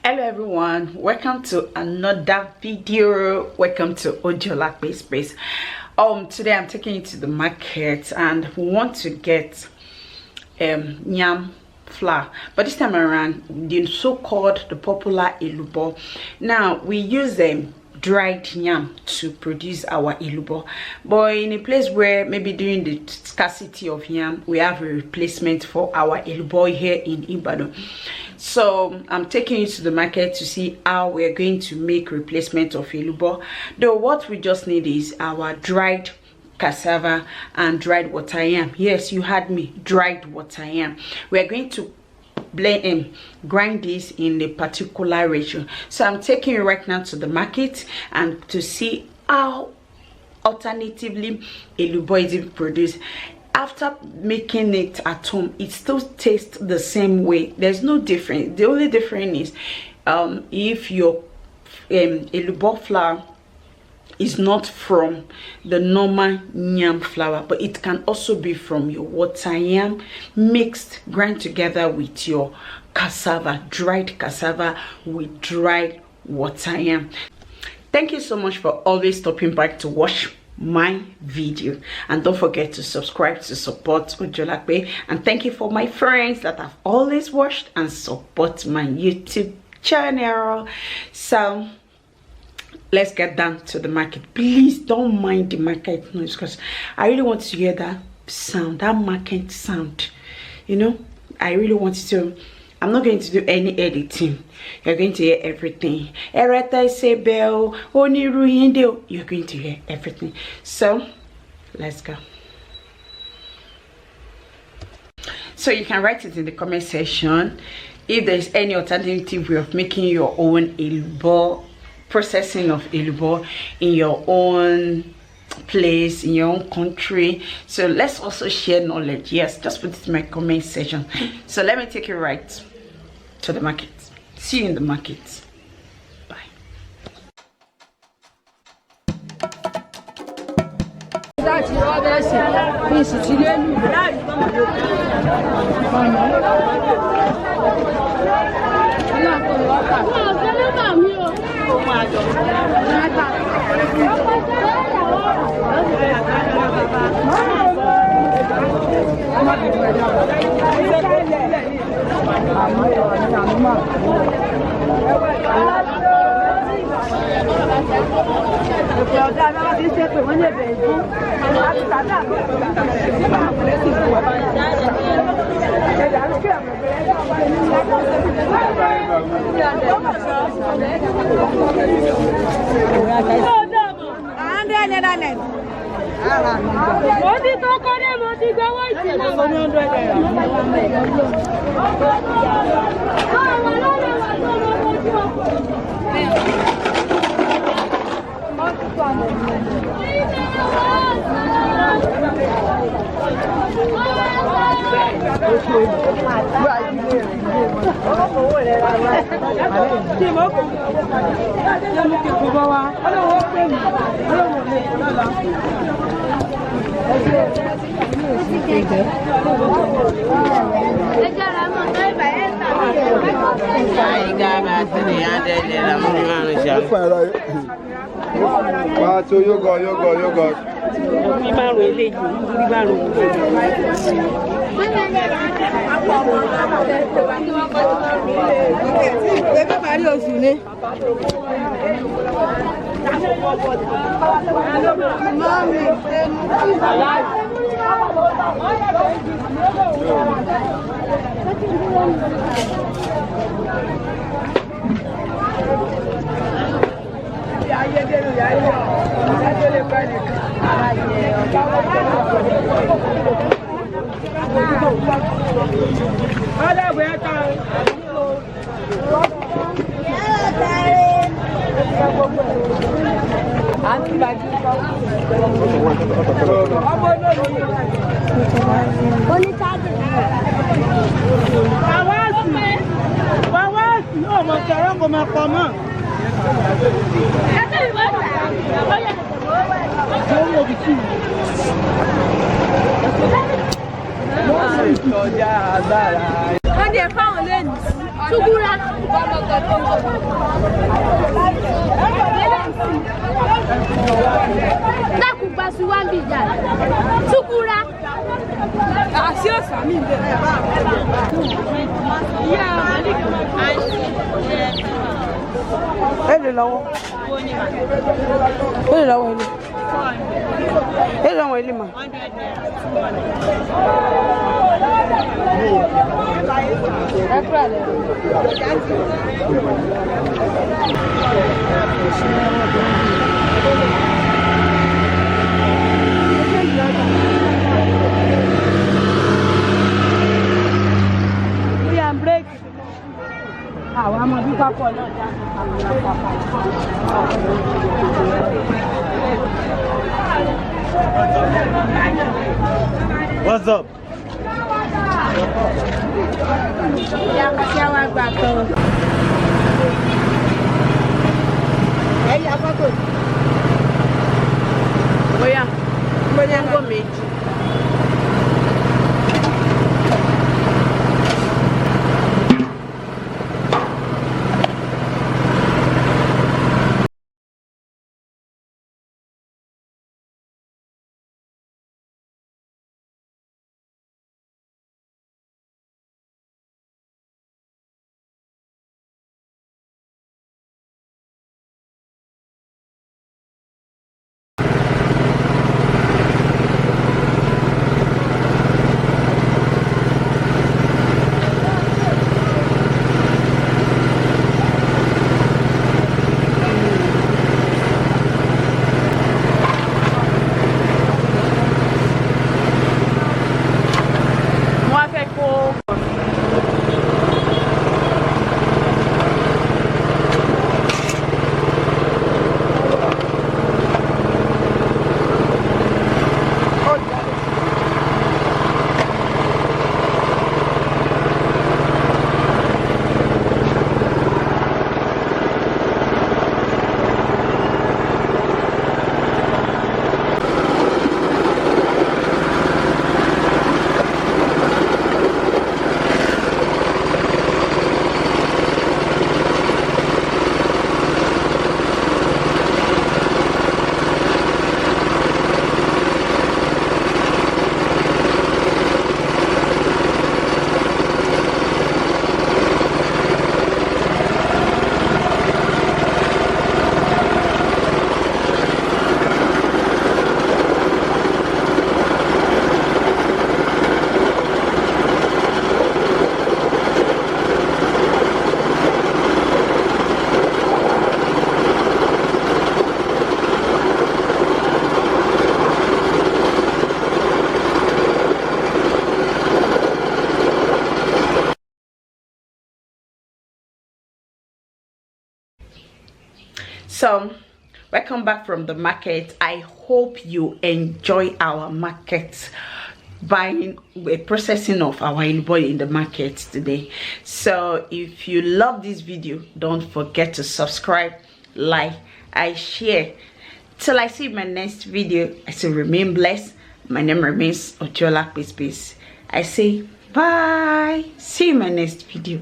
Hello everyone, welcome to another video. Welcome to Ojuolape space. Today I'm taking you to the market and we want to get yam flour, but this time around the so-called the popular Elubo. Now we use dried yam to produce our Elubo, but in a place where maybe during the scarcity of yam we have a replacement for our Elubo here in Ibadan. So I'm taking you to the market to see how we're going to make replacement of Elubo. Though what we just need is our dried cassava and dried water yam. Yes, you heard me, dried water yam. We're going to blend grind this in a particular ratio. So I'm taking you right now to the market and to see how alternatively Elubo is produced. After making it at home, it still tastes the same way. There's no difference. The only difference is if your Elubo flour is not from the normal yam flour, but it can also be from your water yam mixed, grind together with your cassava, dried cassava with dried water yam. Thank you so much for always stopping back to watch my video, and don't forget to subscribe to support Ojuolape. And thank you for my friends that have always watched and support my YouTube channel. So let's get down to the market. Please don't mind the market noise because I really want to hear that sound, that market sound. You know, I really want to. I'm not going to do any editing. You're going to hear everything. You're going to hear everything. So let's go. So you can write it in the comment section if there's any alternative way of making your own Elubo, processing of Elubo in your own place, in your own country. So let's also share knowledge. Yes, just put it in my comment section. So let me take you right to the market. See you in the market. Bye. What's up? So welcome back from the market. I hope you enjoy our market buying processing of our Elubo in the market today. So if you love this video, don't forget to subscribe, like, and share. Till I see my next video, I say remain blessed. My name remains Ojuolape. I say bye. See you in my next video.